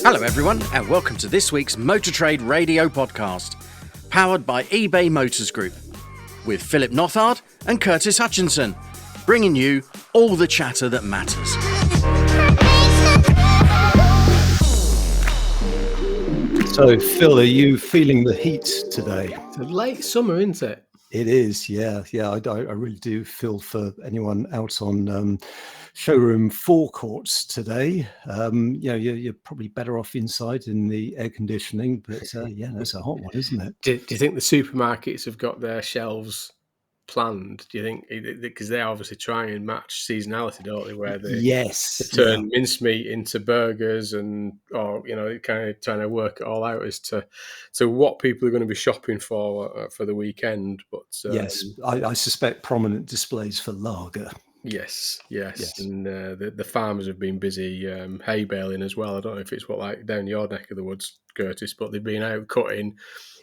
Hello everyone, and welcome to this week's Motor Trade Radio podcast, powered by eBay Motors Group, with Philip Nothard and Curtis Hutchinson, bringing you all the chatter that matters. So, Phil, are you feeling the heat today? It's a late summer, isn't it? It is, yeah. I really do feel for anyone out on showroom forecourts today. You're probably better off inside in the air conditioning, but that's a hot one, isn't it? Do you think the supermarkets have got their shelves planned? Do you think, because they obviously try and match seasonality, don't they? Where they turn mincemeat into burgers, or kind of trying to work it all out as to what people are going to be shopping for the weekend. But yes, I suspect prominent displays for lager. Yes. And the farmers have been busy hay baling as well. I don't know if it's like down your neck of the woods, Curtis, but they've been out cutting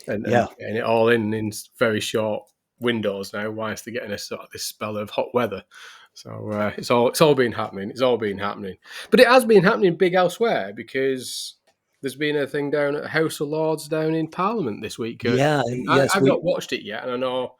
and getting it all in very short windows now, whilst they're getting this spell of hot weather. So it's all been happening. But it has been happening big elsewhere, because there's been a thing down at House of Lords down in Parliament this week. I've not watched it yet, and I know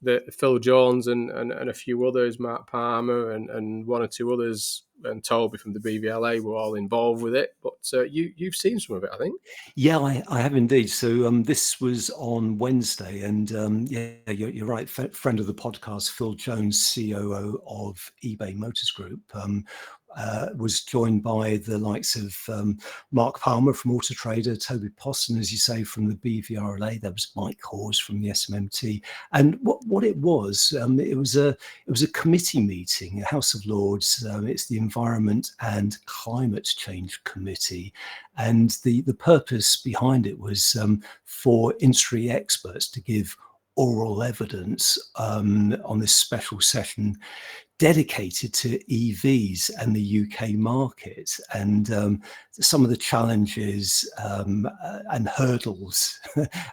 that Phil Jones and a few others, Mark Palmer and one or two others, and Toby from the BVLA were all involved with it. But you've seen some of it, I think. Yeah, I have indeed. So this was on Wednesday, and you're right. Friend of the podcast, Phil Jones, COO of eBay Motors Group, was joined by the likes of Mark Palmer from Auto Trader, Toby Poston, as you say, from the BVRLA. There was Mike Hawes from the SMMT, and what it was a committee meeting, a House of Lords. It's the Environment and Climate Change Committee, and the purpose behind it was for industry experts to give oral evidence on this special session dedicated to EVs and the UK market, and some of the challenges and hurdles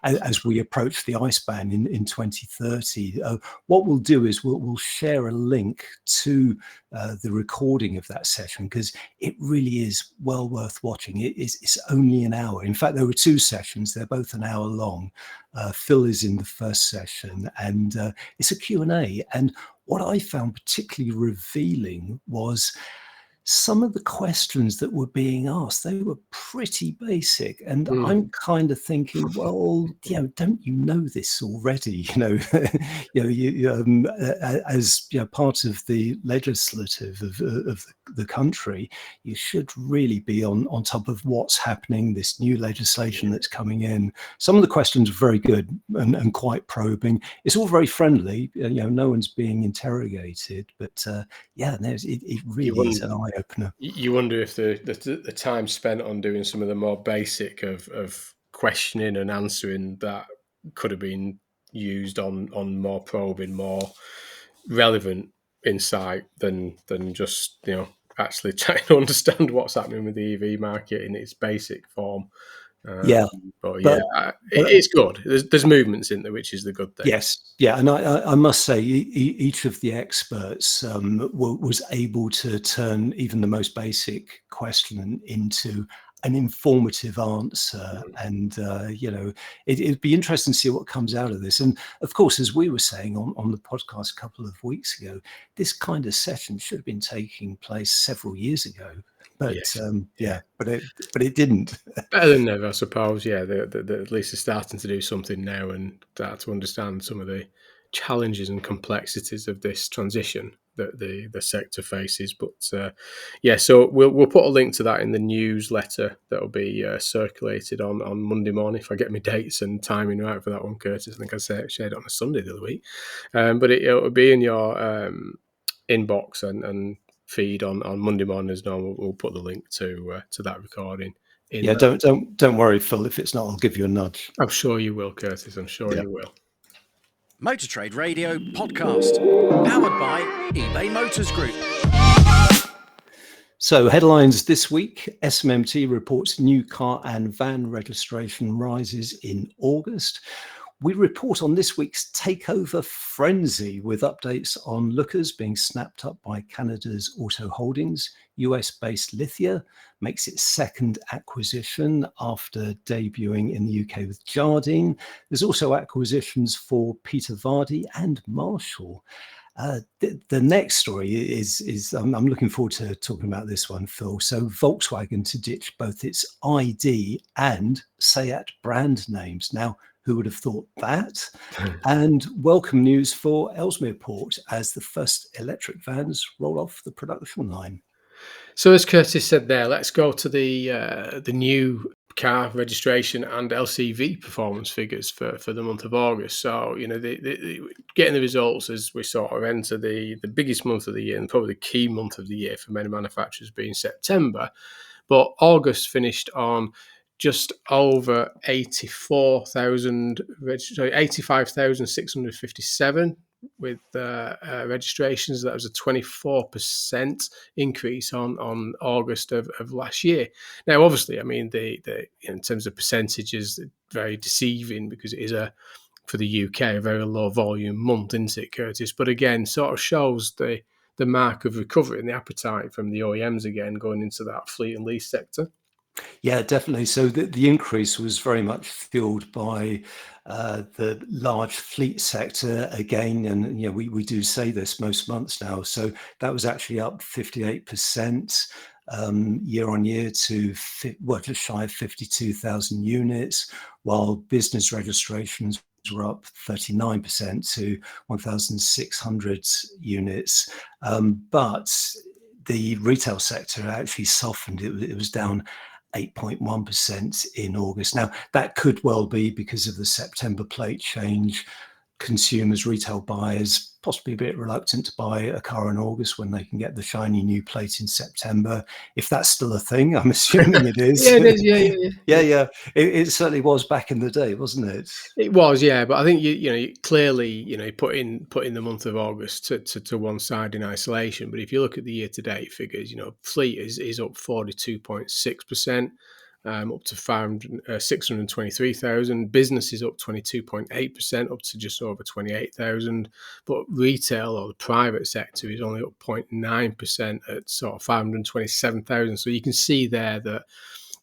as we approach the ICE ban in 2030. What we'll do is we'll share a link to the recording of that session, because it really is well worth watching. It's only an hour. In fact, there were two sessions. They're both an hour long. Phil is in the first session, and it's a Q&A. And what I found particularly revealing was some of the questions that were being asked. They were pretty basic, and I'm kind of thinking, well, don't you know this already? As part of the legislative of the country, you should really be on top of what's happening. This new legislation that's coming in. Some of the questions are very good and quite probing. It's all very friendly. No one's being interrogated, but it really is an eye opener. You wonder if the time spent on doing some of the more basic of questioning and answering that could have been used on more probing, more relevant insight than just actually trying to understand what's happening with the EV market in its basic form. It's good. There's movements in there, which is the good thing. Yes, yeah, and I must say, each of the experts was able to turn even the most basic question into an informative answer, and it'd be interesting to see what comes out of this. And of course, as we were saying on the podcast a couple of weeks ago, this kind of session should have been taking place several years ago. But but it didn't. Better than never, I suppose. Yeah, they at least they're starting to do something now and start to understand some of the challenges and complexities of this transition that the sector faces. But so we'll put a link to that in the newsletter that'll be circulated on Monday morning, if I get my dates and timing right for that one, Curtis. I think I shared it on a Sunday the other week, but it'll be in your inbox and feed on Monday morning as normal. We'll put the link to that recording. Don't worry, Phil. If it's not, I'll give you a nudge. I'm sure you will, Curtis. I'm sure you will. Motor Trade Radio podcast, powered by eBay Motors Group. So headlines this week: SMMT reports new car and van registration rises in August. We report on this week's takeover frenzy with updates on Lookers being snapped up by Canada's Auto Holdings. US-based Lithia makes its second acquisition after debuting in the UK with Jardine. There's also acquisitions for Peter Vardy and Marshall. The next story is I'm looking forward to talking about this one, Phil. So Volkswagen to ditch both its ID and SEAT brand names. Now, who would have thought that? And welcome news for Ellesmere Port as the first electric vans roll off the production line. So as Curtis said there, let's go to the new car registration and LCV performance figures for the month of August. So, getting the results as we sort of enter the biggest month of the year and probably the key month of the year for many manufacturers being September. But August finished on just over 85,657 with registrations. That was a 24% increase on August of last year. Now, obviously, I mean, in terms of percentages, very deceiving because it is for the UK, a very low volume month, isn't it, Curtis? But again, sort of shows the mark of recovery and the appetite from the OEMs again going into that fleet and lease sector. Yeah, definitely. So the increase was very much fueled by the large fleet sector again, and we do say this most months now. So that was actually up 58% year on year to just shy of 52,000 units, while business registrations were up 39% to 1,600 units. But the retail sector actually softened. It was down 8.1% in August. Now, that could well be because of the September plate change. Consumers, retail buyers, possibly a bit reluctant to buy a car in August when they can get the shiny new plate in September. If that's still a thing, I'm assuming it is. Yeah, it is. Yeah. It certainly was back in the day, wasn't it? It was, yeah. But I think you clearly putting the month of August to one side in isolation. But if you look at the year to date figures, fleet is up 42.6%. Up to 623,000. Business is up 22.8%, up to just over 28,000. But retail or the private sector is only up 0.9% at sort of 527,000. So you can see there that,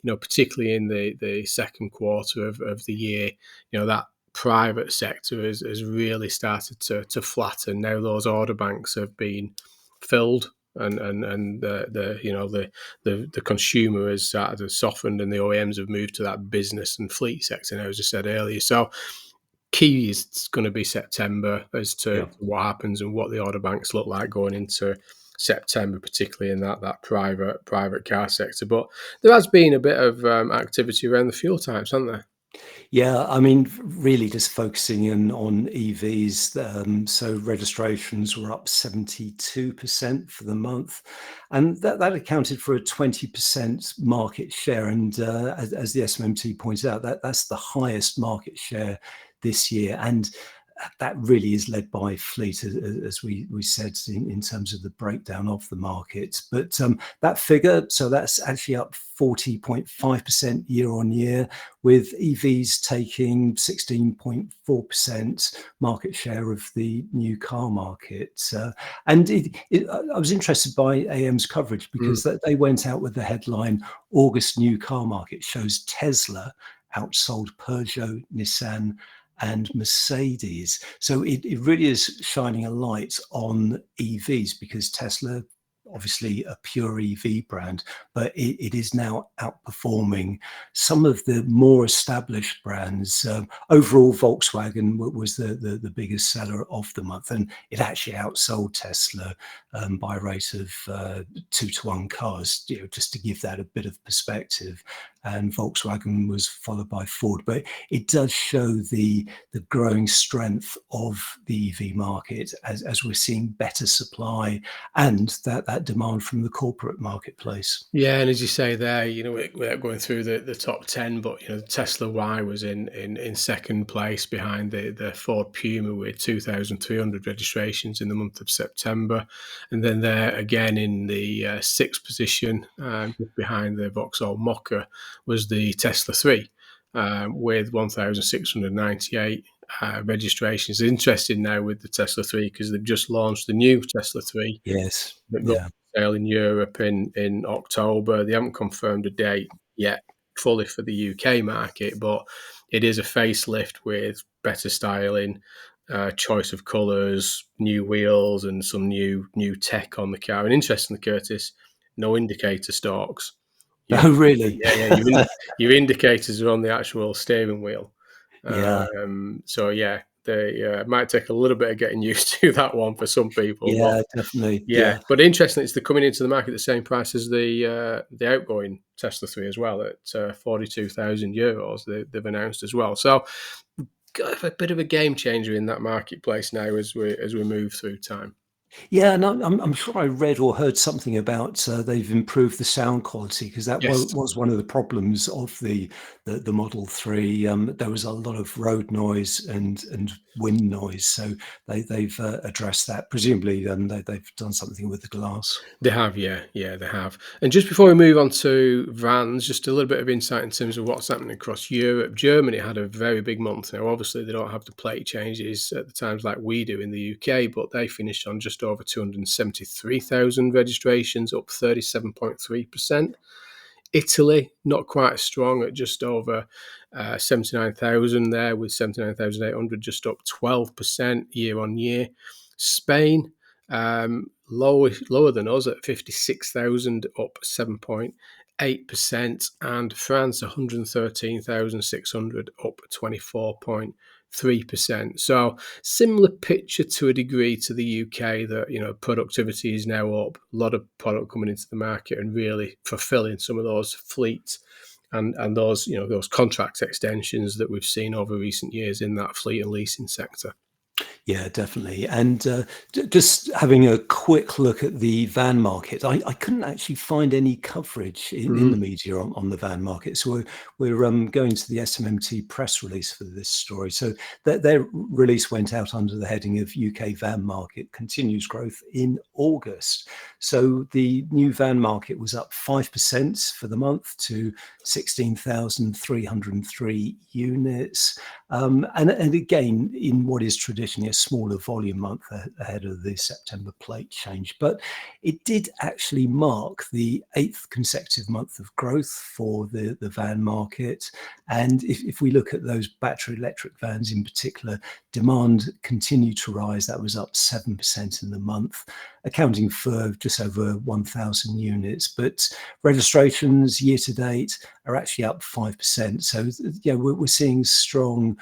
particularly in the second quarter of the year, that private sector has really started to flatten. Now those order banks have been filled. And the consumer has started to soften, and the OEMs have moved to that business and fleet sector now, as I said earlier. So key is going to be September as to what happens and what the order banks look like going into September, particularly in that private car sector. But there has been a bit of activity around the fuel types, hasn't there? Yeah, I mean, really just focusing in on EVs. So registrations were up 72% for the month, and that accounted for a 20% market share. And as the SMMT points out, that's the highest market share this year. And that really is led by fleet, as we said, in terms of the breakdown of the market. But that figure, so that's actually up 40.5% year on year, with EVs taking 16.4% market share of the new car market. And I was interested by AM's coverage because they went out with the headline, August new car market shows Tesla outsold Peugeot, Nissan, and Mercedes. So it really is shining a light on EVs because Tesla, obviously a pure EV brand, but it is now outperforming some of the more established brands. Overall, Volkswagen was the biggest seller of the month, and it actually outsold Tesla by a rate of 2-to-1 cars, just to give that a bit of perspective. And Volkswagen was followed by Ford. But it does show the growing strength of the EV market as we're seeing better supply and that demand from the corporate marketplace. Yeah, and as you say there, without going through the top 10, but the Tesla Y was in second place behind the Ford Puma with 2,300 registrations in the month of September, and then there again in the sixth position, behind the Vauxhall Mocha, was the Tesla 3 with 1,698. registrations. It's interesting now with the Tesla 3 because they've just launched the new Tesla 3. Yes. That goes on sale in Europe in October. They haven't confirmed a date yet fully for the UK market, but it is a facelift with better styling, choice of colours, new wheels, and some new tech on the car. And interestingly, Curtis, no indicator stalks. Oh, really? Your indicators are on the actual steering wheel. Yeah. So yeah, they might take a little bit of getting used to that one for some people. Yeah, But definitely. yeah, but interesting, it's coming into the market at the same price as the outgoing Tesla 3 as well at €42,000. They've announced as well. So got a bit of a game changer in that marketplace now as we move through time. Yeah, and I'm sure I read or heard something about they've improved the sound quality because that Yes. was one of the problems of the Model 3. There was a lot of road noise and wind noise, so they've addressed that. Presumably, they've done something with the glass. They have, yeah, they have. And just before we move on to vans, just a little bit of insight in terms of what's happening across Europe. Germany had a very big month. Now, obviously, they don't have the plate changes at the times like we do in the UK, but they finished on just over 273,000 registrations, up 37.3%. Italy, not quite as strong at just over 79,000 there, with 79,800, just up 12% year on year. Spain, lower than us at 56,000, up 7.8%, and France 113,600, up 24.3%. So similar picture to a degree to the UK, that productivity is now up, a lot of product coming into the market and really fulfilling some of those fleet and those those contract extensions that we've seen over recent years in that fleet and leasing sector. Yeah, definitely. And just having a quick look at the van market, I couldn't actually find any coverage in the media on the van market. So we're going to the SMMT press release for this story. So their release went out under the heading of UK van market continues growth in August. So the new van market was up 5% for the month to 16,303 units. And again, in what is traditionally a smaller volume month ahead of the September plate change. But it did actually mark the 8th consecutive month of growth for the van market. And if we look at those battery electric vans in particular, demand continued to rise. That was up 7% in the month, accounting for just over 1,000 units. But registrations year to date are actually up 5%. So yeah, we're seeing strong,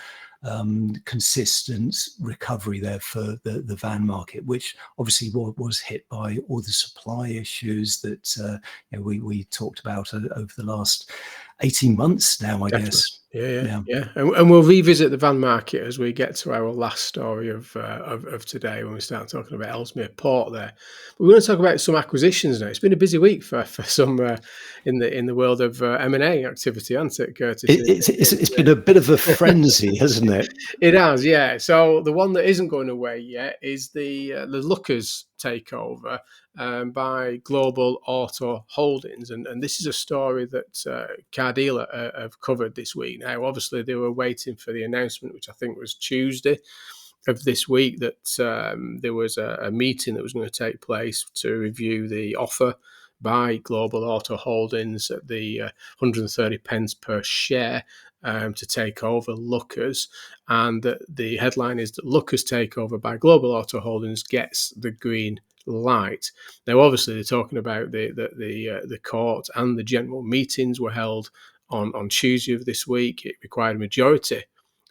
consistent recovery there for the van market, which obviously was hit by all the supply issues that we talked about over the last 18 months now, I Definitely. guess. Yeah. And we'll revisit the van market as we get to our last story of today, when we start talking about Ellesmere Port there. But we're going to talk about some acquisitions now. It's been a busy week for some in the world of M&A activity, hasn't it, Curtis? It's been a bit of a frenzy, hasn't it? It has, yeah. So the one that isn't going away yet is the Lookers takeover by Global Auto Holdings, and this is a story that Car Dealer have covered this week. Now, obviously, they were waiting for the announcement, which I think was Tuesday of this week, that there was a meeting that was going to take place to review the offer by Global Auto Holdings at the 130 pence per share to take over Lookers. And the headline is that Lookers takeover by Global Auto Holdings gets the green light. Now, obviously, they're talking about the court, and the general meetings were held on Tuesday of this week. It required a majority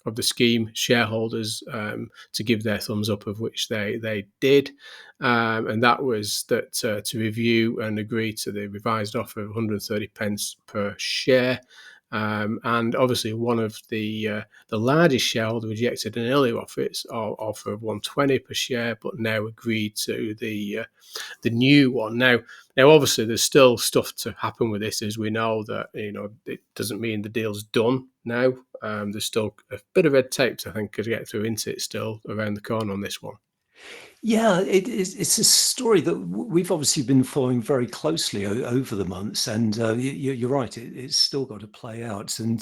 of the scheme shareholders to give their thumbs up, of which they did, and that was that to review and agree to the revised offer of 130 pence per share. And obviously, one of the largest shareholders rejected an earlier offer of 120 per share, but now agreed to the new one. Now, obviously, there's still stuff to happen with this, as we know that it doesn't mean the deal's done now. There's still a bit of red tape, I think, to get through into it still around the corner on this one. Yeah, it's a story that we've obviously been following very closely over the months, and you're right, it's still got to play out. And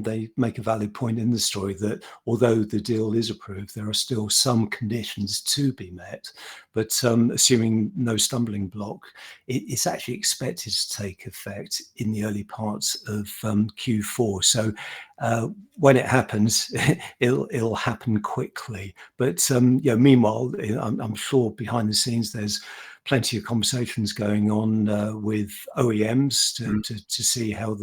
they make a valid point in the story that although the deal is approved, there are still some conditions to be met. But assuming no stumbling block, it's actually expected to take effect in the early parts of Q4. So when it happens, it'll happen quickly. But meanwhile, I'm sure behind the scenes there's plenty of conversations going on with OEMs to see how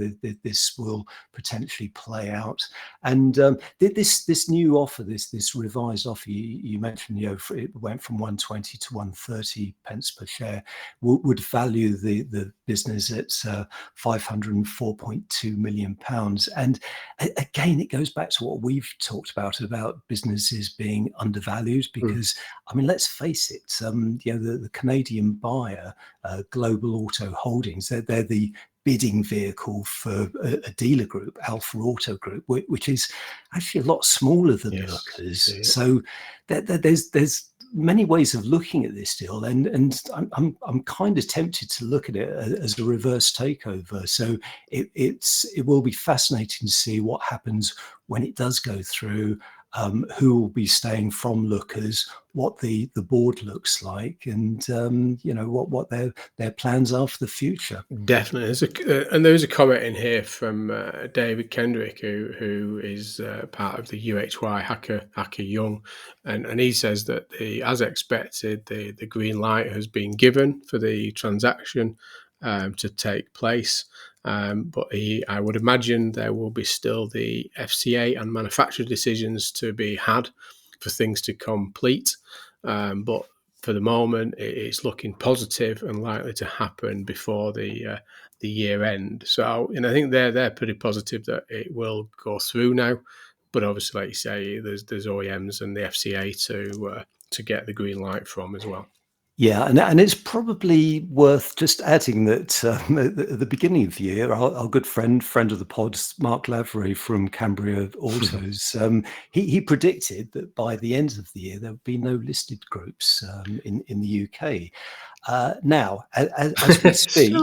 this will potentially play out. And this new offer, this revised offer you mentioned, it went from 120 to 130 pence per share, would value the business at 504.2 million pounds. And again, it goes back to what we've talked about businesses being undervalued, because I mean, let's face it, the Canadian buyer, Global Auto Holdings, they're the bidding vehicle for a dealer group, Alpha Auto Group, which is actually a lot smaller than Lookers. So there's many ways of looking at this deal, and I'm kind of tempted to look at it as a reverse takeover. So it will be fascinating to see what happens when it does go through. Who will be staying from Lookers, what the board looks like, and what their plans are for the future. Definitely, and there's a comment in here from David Kendrick, who is part of the UHY Hacker Young, and he says that as expected, the green light has been given for the transaction to take place. But I would imagine there will be still the FCA and manufacturer decisions to be had for things to complete. But for the moment, it's looking positive and likely to happen before the year end. So, I think they're pretty positive that it will go through now. But obviously, like you say, there's OEMs and the FCA to get the green light from as well. Yeah, and it's probably worth just adding that at the beginning of the year, our good friend of the pod, Mark Lavery from Cambria Autos, he predicted that by the end of the year there would be no listed groups in the UK. Now, as we speak,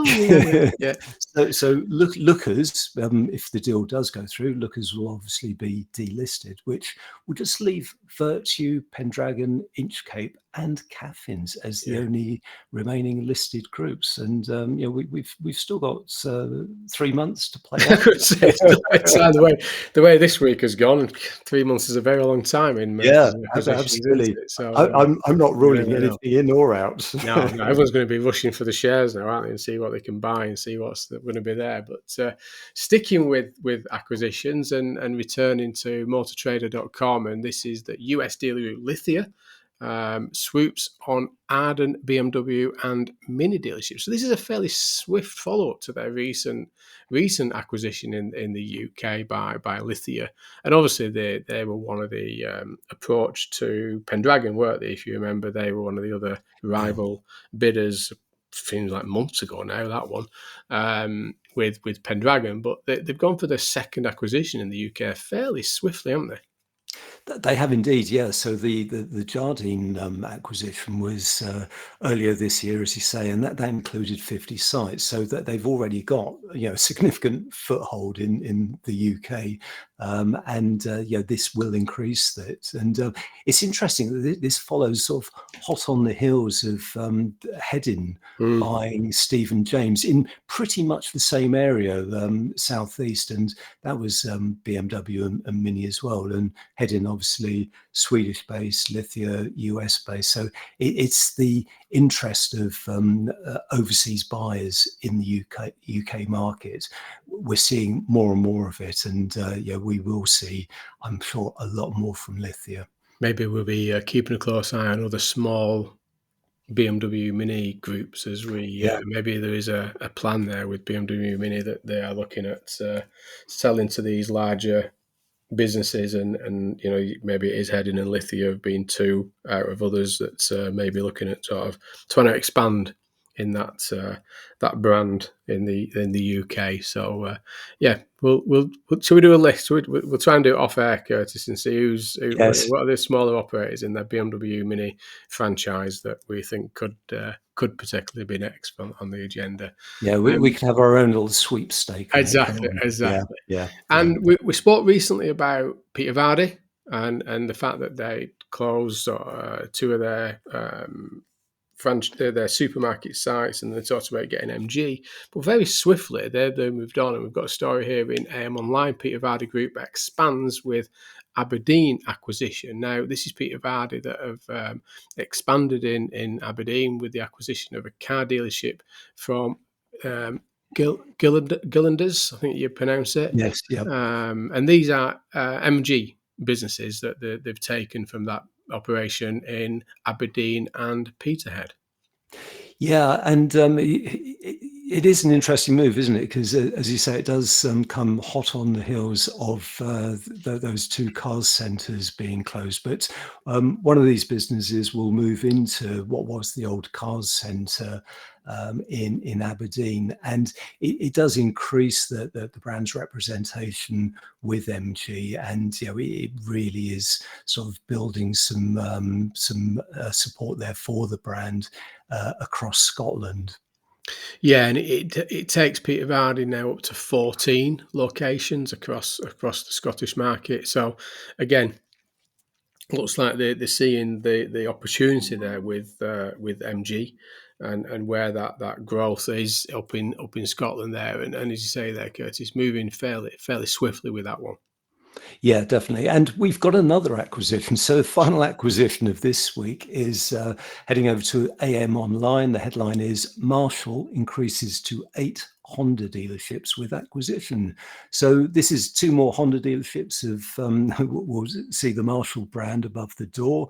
so Lookers, if the deal does go through, Lookers will obviously be delisted, which will just leave Virtue, Pendragon, Inchcape, and Caffins as the only remaining listed groups. And we've still got 3 months to play out. I could say the way this week has gone. 3 months is a very long time in absolutely. So I'm not ruling anything in or out. No, everyone's going to be rushing for the shares now, aren't they, and see what they can buy and see what's going to be there. But sticking with acquisitions and returning to motortrader.com, and this is the US dealer group Lithia swoops on Arden, BMW, and Mini dealerships. So this is a fairly swift follow-up to their recent acquisition in the UK by Lithia, and obviously they were one of the approach to Pendragon, weren't they? If you remember, they were one of the other rival bidders. Seems like months ago now, that one with Pendragon, but they've gone for their second acquisition in the UK fairly swiftly, haven't they? They have indeed, yeah. So the Jardine acquisition was earlier this year, as you say, and that included 50 sites. So that they've already got a significant foothold in the UK, and this will increase that. And it's interesting that this follows sort of hot on the heels of Hedin buying Stephen James in pretty much the same area, southeast, and that was BMW and Mini as well. And Hedin, obviously Swedish-based, Lithia US-based. So it's the interest of overseas buyers in the UK market. We're seeing more and more of it, and we will see, I'm sure, a lot more from Lithia. Maybe we'll be keeping a close eye on other small BMW Mini groups as we maybe there is a plan there with BMW Mini that they are looking at selling to these larger businesses, and maybe it is Hedin and Lithia have been two out of others that maybe looking at sort of trying to expand in that brand in the UK. So we'll shall we do a list? We'll try and do it off air, Curtis, and see what are the smaller operators in the BMW Mini franchise that we think could particularly be next on the agenda. Yeah, we could have our own little sweepstake. Exactly. Yeah. And we spoke recently about Peter Vardy and the fact that they closed 2 of their supermarket sites, and they talked about getting MG, but very swiftly they moved on, and we've got a story here in AM Online. Peter Vardy Group expands with Aberdeen acquisition. Now, this is Peter Vardy that have expanded in Aberdeen with the acquisition of a car dealership from Gillanders, I think you pronounce it. Yes, yeah. And these are MG businesses that they've taken from that operation in Aberdeen and Peterhead. Yeah, and it is an interesting move, isn't it? Because as you say, it does come hot on the heels of those 2 cars centres being closed. But one of these businesses will move into what was the old cars centre in Aberdeen, and it does increase the brand's representation with MG, and it really is sort of building some support there for the brand across Scotland. Yeah, and it takes Peter Vardy now up to 14 locations across the Scottish market. So again, looks like they're seeing the opportunity there with MG and where that growth is up in Scotland there. And as you say there, Curtis, moving fairly swiftly with that one. Yeah, definitely. And we've got another acquisition. So the final acquisition of this week is heading over to AM Online. The headline is Marshall increases to 8 Honda dealerships with acquisition. So this is 2 more Honda dealerships will see the Marshall brand above the door.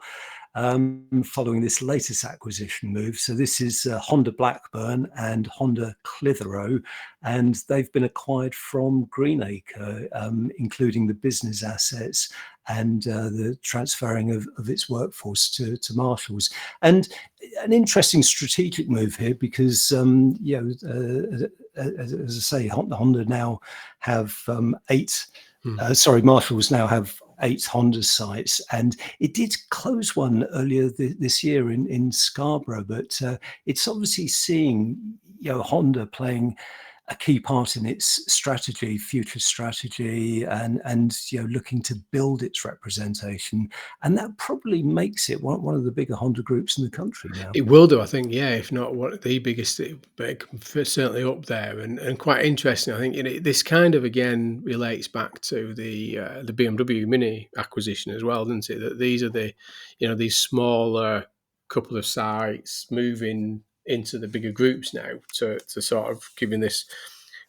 Following this latest acquisition move. So this is Honda Blackburn and Honda Clitheroe, and they've been acquired from Greenacre, including the business assets and the transferring of its workforce to Marshall's. And an interesting strategic move here because, as I say, Honda now have 8. Marshall's now have 8 Honda sites, and it did close one earlier this year in Scarborough, but it's obviously seeing Honda playing a key part in its strategy, future strategy, and looking to build its representation, and that probably makes it one of the bigger Honda groups in the country now. It will do, I think, if not one of the biggest, but certainly up there, and quite interesting. I think this kind of again relates back to the BMW Mini acquisition as well, doesn't it? That these are these smaller couple of sites moving into the bigger groups now to sort of giving this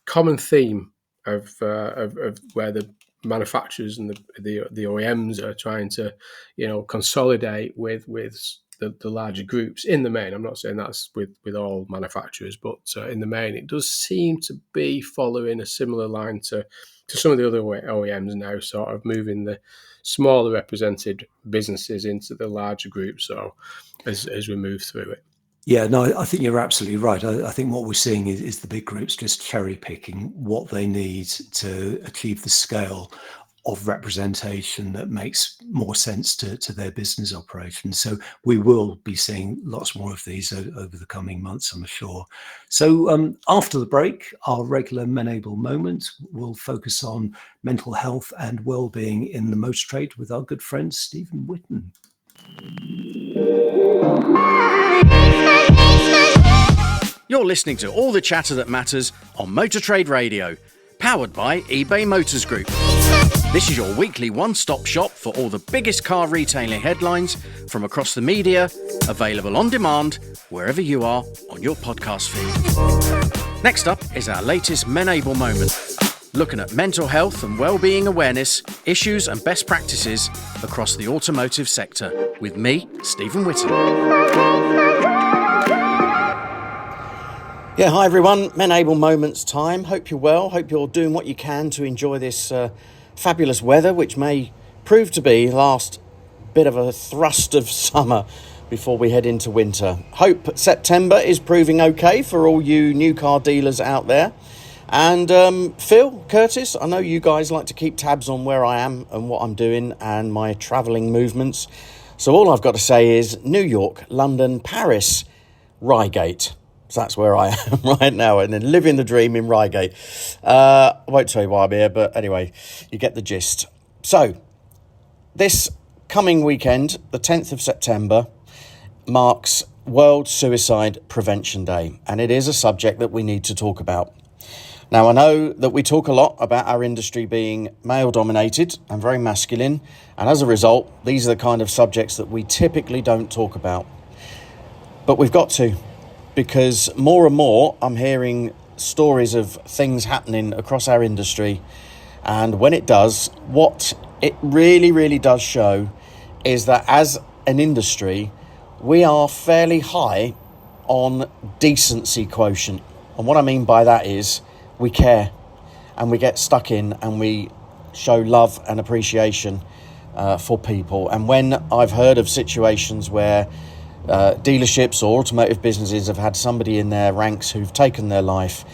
common theme of where the manufacturers and the OEMs are trying to consolidate with the larger groups in the main. I'm not saying that's with all manufacturers, but in the main it does seem to be following a similar line to some of the other OEMs now, sort of moving the smaller represented businesses into the larger groups. So as we move through it. Yeah, no, I think you're absolutely right. I think what we're seeing is the big groups just cherry picking what they need to achieve the scale of representation that makes more sense to their business operations. So we will be seeing lots more of these over the coming months, I'm sure. So after the break, our regular Men-Able moment will focus on mental health and well-being in the motor trade with our good friend Stephen Whitten. You're listening to All the Chatter That Matters on Motor Trade Radio, powered by eBay Motors Group. This is your weekly one-stop shop for all the biggest car retailing headlines from across the media, available on demand wherever you are on your podcast feed. Next up is our latest Men-Able moment, looking at mental health and well-being awareness, issues and best practices across the automotive sector, with me, Stephen Whitten. Yeah, hi everyone, Men-Able Moments time. Hope you're well, hope you're doing what you can to enjoy this fabulous weather, which may prove to be last bit of a thrust of summer before we head into winter. Hope September is proving okay for all you new car dealers out there. And Phil, Curtis, I know you guys like to keep tabs on where I am and what I'm doing and my travelling movements. So all I've got to say is New York, London, Paris, Reigate. So that's where I am right now, and then living the dream in Reigate. I won't tell you why I'm here, but anyway, you get the gist. So this coming weekend, the 10th of September, marks World Suicide Prevention Day, and it is a subject that we need to talk about. Now, I know that we talk a lot about our industry being male-dominated and very masculine, and as a result, these are the kind of subjects that we typically don't talk about. But we've got to, because more and more I'm hearing stories of things happening across our industry, and when it does, what it really, really does show is that as an industry, we are fairly high on decency quotient. And what I mean by that is we care and we get stuck in and we show love and appreciation for people. And when I've heard of situations where dealerships or automotive businesses have had somebody in their ranks who've taken their life,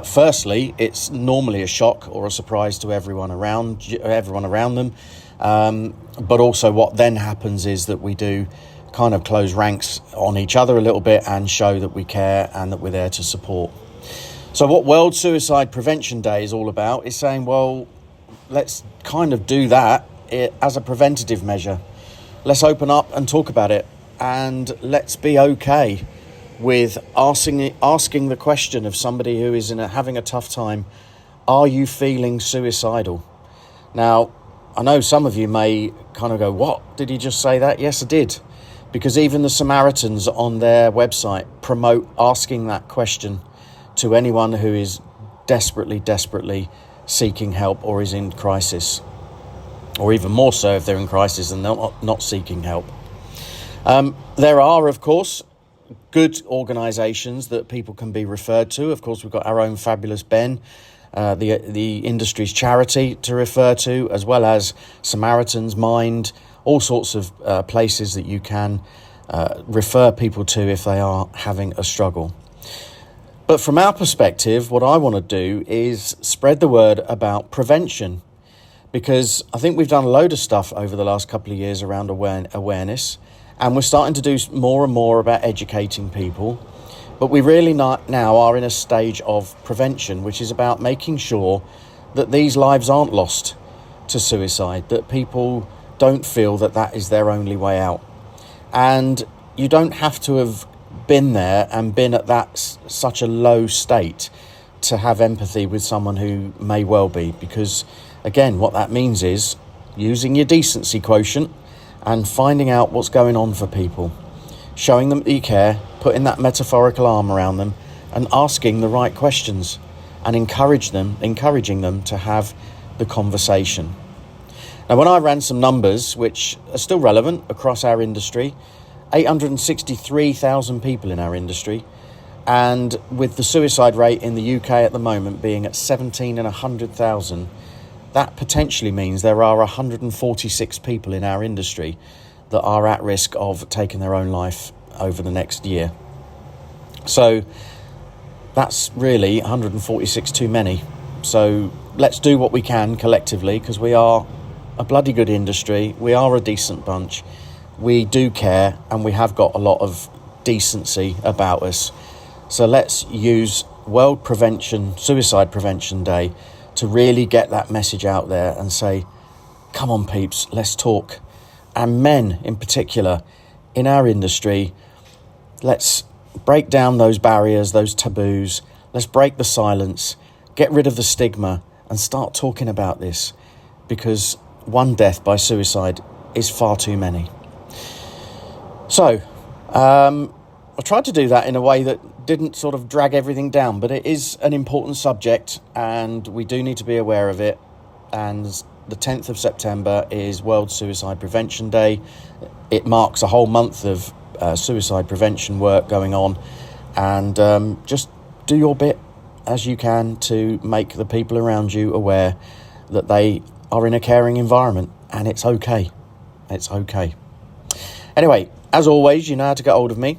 firstly, it's normally a shock or a surprise to everyone around them. But also what then happens is that we do kind of close ranks on each other a little bit and show that we care and that we're there to support. So what World Suicide Prevention Day is all about is saying, well, let's kind of do that as a preventative measure. Let's open up and talk about it, and let's be okay with asking the question of somebody who is having a tough time, are you feeling suicidal? Now, I know some of you may kind of go, what? Did he just say that? Yes, I did. Because even the Samaritans on their website promote asking that question to anyone who is desperately seeking help or is in crisis. Or even more so if they're in crisis and not seeking help. There are, of course, good organisations that people can be referred to. Of course, we've got our own Fabulous Ben, the industry's charity to refer to, as well as Samaritan's Mind, all sorts of places that you can refer people to if they are having a struggle. But from our perspective, what I want to do is spread the word about prevention, because I think we've done a load of stuff over the last couple of years around awareness, and we're starting to do more and more about educating people. But we really now are in a stage of prevention, which is about making sure that these lives aren't lost to suicide, that people don't feel that that is their only way out. And you don't have to have been there and been at that such a low state to have empathy with someone who may well be, because again, what that means is using your decency quotient and finding out what's going on for people, showing them that you care, putting that metaphorical arm around them and asking the right questions and encouraging them to have the conversation. Now, when I ran some numbers, which are still relevant across our industry, 863,000 people in our industry, and with the suicide rate in the UK at the moment being at 17 in 100,000, that potentially means there are 146 people in our industry that are at risk of taking their own life over the next year. So that's really 146 too many. So let's do what we can collectively, because we are a bloody good industry, we are a decent bunch, we do care, and we have got a lot of decency about us. So let's use World Suicide Prevention Day to really get that message out there and say, come on peeps, let's talk. And men in particular, in our industry, let's break down those barriers, those taboos, let's break the silence, get rid of the stigma and start talking about this, because one death by suicide is far too many. So, I tried to do that in a way that didn't sort of drag everything down, but it is an important subject and we do need to be aware of it. And the 10th of September is World Suicide Prevention Day. It marks a whole month of suicide prevention work going on, and just do your bit as you can to make the people around you aware that they are in a caring environment and it's okay. It's okay. Anyway, As always, you know how to get hold of me.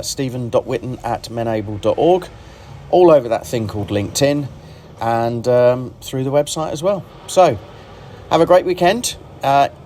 Stephen.witten@menable.org, all over that thing called LinkedIn, and through the website as well. So, have a great weekend,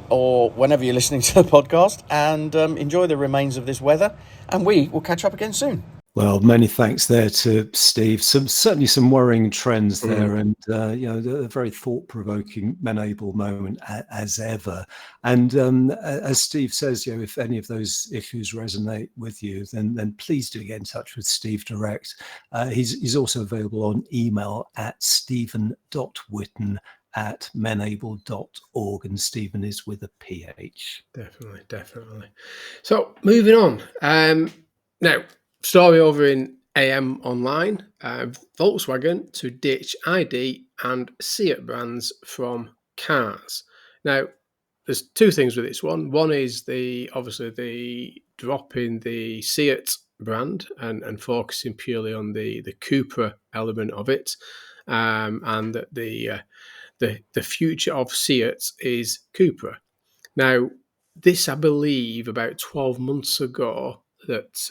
or whenever you're listening to the podcast, and enjoy the remains of this weather, and we will catch up again soon. Well, many thanks there to Steve. Certainly some worrying trends there, and a very thought-provoking Menable moment as ever. And as Steve says, if any of those issues resonate with you, then please do get in touch with Steve direct. He's also available on email at stephen.witten@menable.org, and Stephen is with a PH. Definitely. So moving on. Now, story over in AM Online, Volkswagen to ditch ID and Seat brands from cars. Now, there's two things with this one. One is obviously the drop in the Seat brand and focusing purely on the Cupra element of it, and that the future of Seat is Cupra. Now, this, I believe, about 12 months ago, that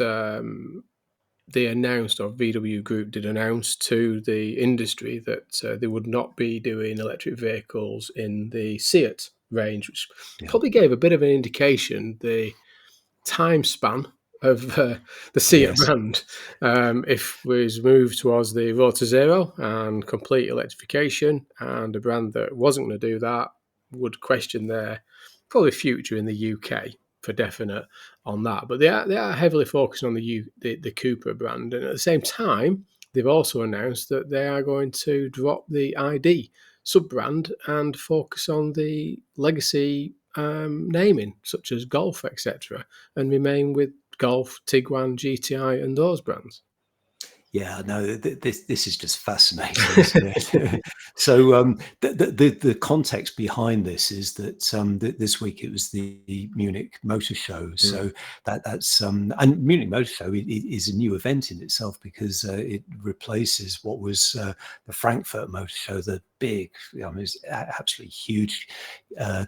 they announced, or VW Group did announce to the industry that they would not be doing electric vehicles in the Seat range, which probably gave a bit of an indication the time span of the Seat brand. If we move towards the Road to Zero and complete electrification, and a brand that wasn't going to do that would question their probably future in the UK for definite on that. But they are heavily focused on the Cupra brand, and at the same time, they've also announced that they are going to drop the ID sub-brand and focus on the legacy naming, such as Golf, etc., and remain with Golf, Tiguan, GTI, and those brands. Yeah, no, this is just fascinating, isn't it? So the context behind this is that this week it was the Munich Motor Show. So that's and Munich Motor Show is a new event in itself, because it replaces what was the Frankfurt Motor Show, the big, it's absolutely huge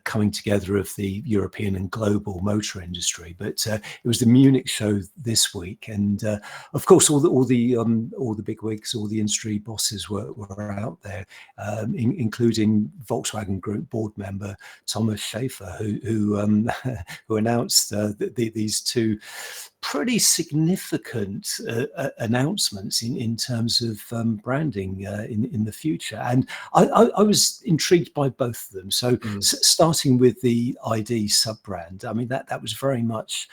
coming together of the European and global motor industry. But it was the Munich show this week, and of course all the big wigs, all the industry bosses were out there, including Volkswagen Group board member Thomas Schaefer, who announced these two pretty significant announcements in terms of branding in the future. And I was intrigued by both of them. So starting with the ID sub-brand, I mean, that was very much,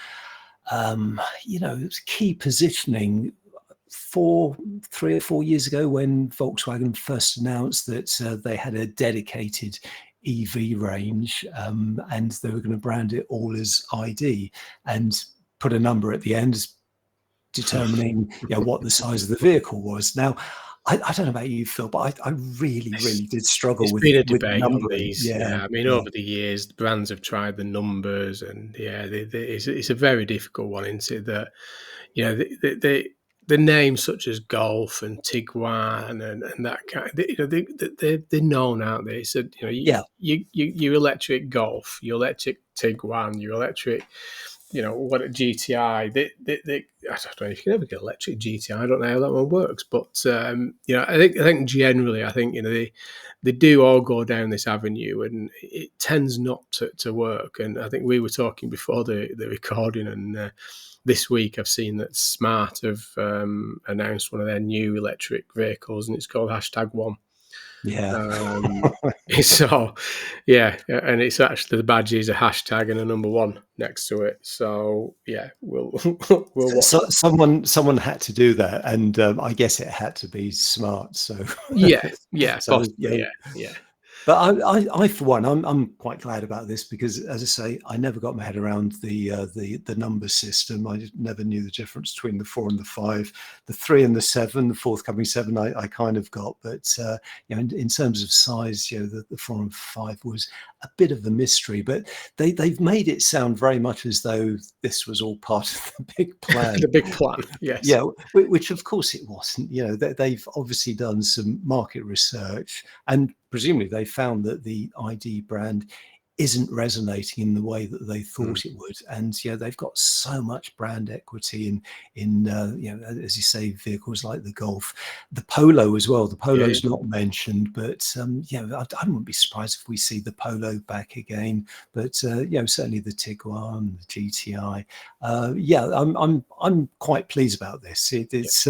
it was key positioning 3 or 4 years ago, when Volkswagen first announced that they had a dedicated EV range, and they were going to brand it all as ID and put a number at the end determining what the size of the vehicle was. Now, I don't know about you, Phil, but I really did struggle with been a debate numbering. on these. I mean, over the years, the brands have tried the numbers, and it's a very difficult one, isn't it? That the names such as Golf and Tiguan and that kind, they're known, aren't they? So you electric Golf, you electric Tiguan, you electric, what a GTI. I don't know if you can ever get electric GTI. I don't know how that one works, but I think generally, they do all go down this avenue, and it tends not to work. And I think we were talking before the recording, and this week I've seen that Smart have announced one of their new electric vehicles, and it's called #1. So and it's actually, the badge is a hashtag and a number 1 next to it. So we'll watch. So someone had to do that, and I guess it had to be Smart. So possibly. But I for one, I'm quite glad about this, because, as I say, I never got my head around the number system. I never knew the difference between the 4 and the 5, the 3 and the 7. The forthcoming 7 I kind of got, but in terms of size, the 4 and 5 was a bit of a mystery. But they've made it sound very much as though this was all part of the big plan. The big plan, yes. Yeah, which of course it wasn't. They've obviously done some market research, and presumably they found that the ID brand isn't resonating in the way that they thought it would. And they've got so much brand equity in as you say, vehicles like the Golf, the Polo as well. The Polo's not mentioned, but I wouldn't be surprised if we see the Polo back again. But certainly the Tiguan, the GTI. I'm quite pleased about this. It's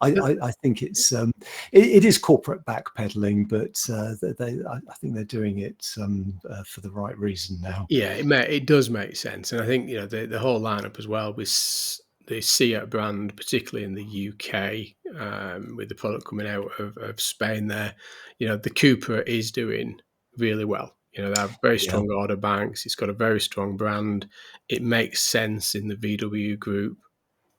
I think it is corporate backpedaling, but I think they're doing it for the right reason now. Yeah, it does make sense, and I think the whole lineup as well with the Seat brand, particularly in the UK, with the product coming out of Spain. There, the Cupra is doing really well. They have very strong order banks. It's got a very strong brand. It makes sense in the VW group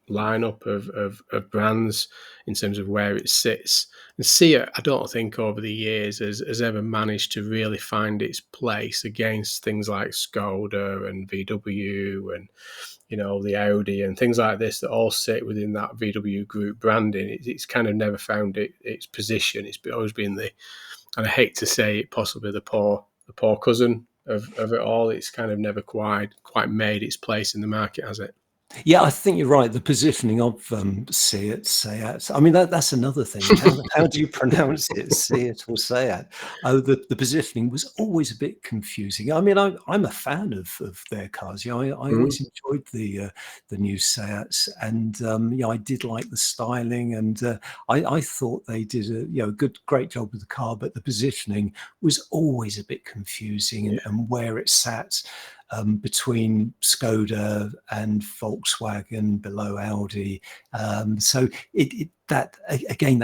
lineup of brands in terms of where it sits. And Seat, I don't think over the years has ever managed to really find its place against things like Skoda and VW and the Audi and things like this that all sit within that VW group branding. It's kind of never found its position. It's always been and I hate to say it, possibly the poor cousin of it all. It's kind of never quite made its place in the market, has it? Yeah, I think you're right. The positioning of Seat. I mean, that's another thing. How do you pronounce it, Seat or Seat? Oh, the positioning was always a bit confusing. I mean, I'm a fan of their cars. I always enjoyed the new Seats, and I did like the styling, and I thought they did a great job with the car. But the positioning was always a bit confusing, and where it sat. Between Skoda and Volkswagen, below Audi, so that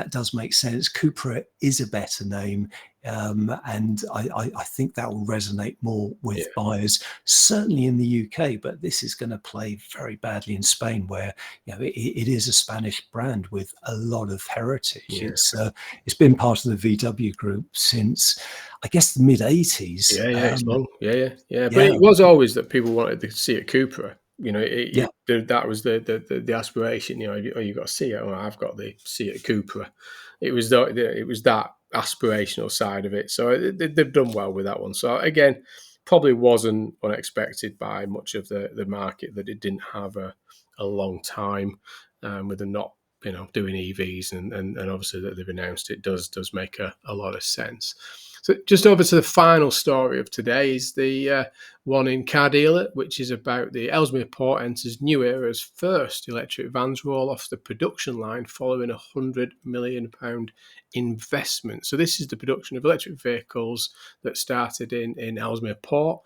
does make sense. Cupra is a better name, and I think that will resonate more with buyers, certainly in the UK. But this is going to play very badly in Spain, where it is a Spanish brand with a lot of heritage. It's been part of the VW group since, I guess, the mid '80s. It's long. But it was always that people wanted to see a Cupra. That was the aspiration. You got a Seat, or I've got the Seat Cupra. It was that aspirational side of it. So they've done well with that one. So again, probably wasn't unexpected by much of the market that it didn't have a long time with them not doing EVs, and obviously that they've announced it does make a lot of sense. So just over to the final story of today is the one in Car Dealer, which is about the Ellesmere Port enters new era's first electric vans roll off the production line following £100 million investment. So this is the production of electric vehicles that started in Ellesmere Port,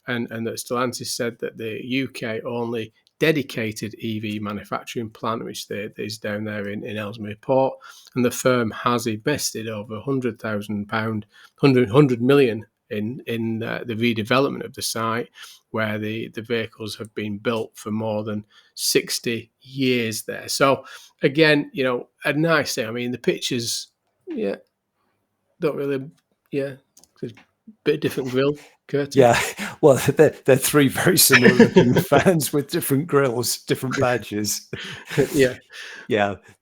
and that Stellantis said that the UK only dedicated EV manufacturing plant, which is down there in Ellesmere Port, and the firm has invested over £100 million in the redevelopment of the site, where the vehicles have been built for more than 60 years there. So again, a nice thing. I mean, the pictures, don't really, there's a bit different grill. Curtis. Yeah, well, they're three very similar looking fans with different grills, different badges. Yeah.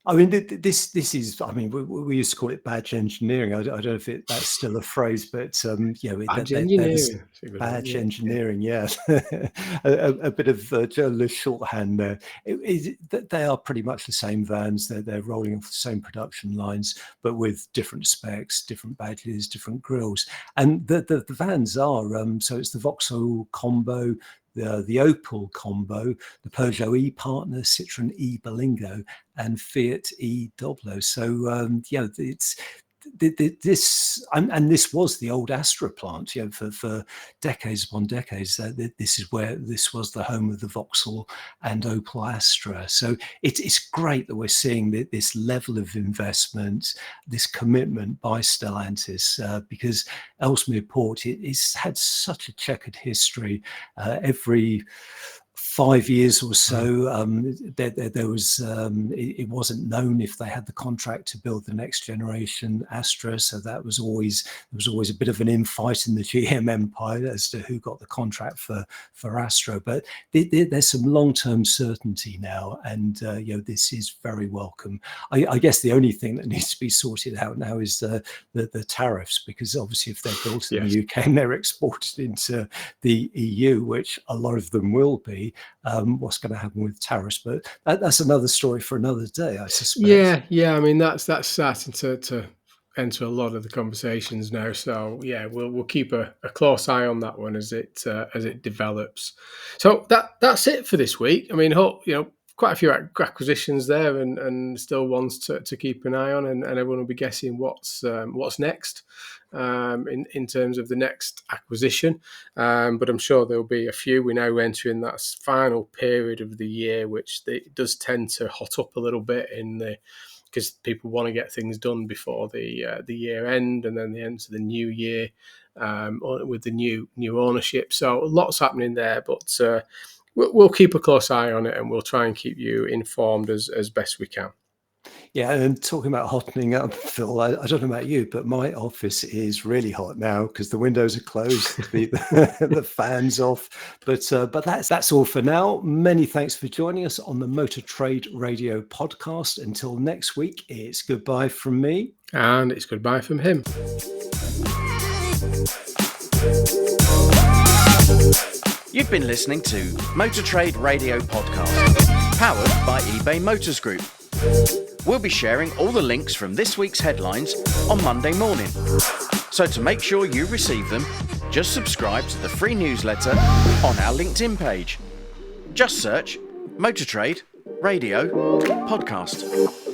I mean, this is. I mean, we used to call it badge engineering. I don't know if that's still a phrase, but badge engineering. Badge engineering. Yeah, a bit of journalist shorthand there. They are pretty much the same vans. They're rolling off the same production lines, but with different specs, different badges, different grills, and the vans are. So it's the Vauxhall Combo, the Opel Combo, the Peugeot E-Partner, Citroën E-Berlingo, and Fiat E-Doblo. So it's this, and this was the old Astra plant. For decades upon decades, this was the home of the Vauxhall and Opel Astra. So it's great that we're seeing this level of investment, this commitment by Stellantis, because Ellesmere Port it's had such a checkered history. Every 5 years or so, there was it wasn't known if they had the contract to build the next generation Astra, so there was always a bit of an infight in the GM empire as to who got the contract for Astra. But there's some long-term certainty now, and this is very welcome. I guess the only thing that needs to be sorted out now is the tariffs, because obviously if they're built in the UK and they're exported into the EU, which a lot of them will be, what's going to happen with tariffs? But that's another story for another day, I suspect. Yeah. I mean, that's starting to enter a lot of the conversations now. So yeah, we'll keep a close eye on that one as it develops. So that's it for this week. I mean, quite a few acquisitions there, and still ones to keep an eye on, and everyone will be guessing what's next in terms of the next acquisition. But I'm sure there'll be a few. We're now entering that final period of the year, which it does tend to hot up a little bit because people want to get things done before the year end, and then the end of the new year with the new ownership. So lots happening there, but we'll keep a close eye on it, and we'll try and keep you informed as best we can. Yeah, and talking about hottening up, Phil, I don't know about you, but my office is really hot now because the windows are closed, the fans off. But that's all for now. Many thanks for joining us on the Motor Trade Radio podcast. Until next week, it's goodbye from me. And it's goodbye from him. You've been listening to Motor Trade Radio podcast, powered by eBay Motors Group. We'll be sharing all the links from this week's headlines on Monday morning. So to make sure you receive them, just subscribe to the free newsletter on our LinkedIn page. Just search Motor Trade Radio Podcast.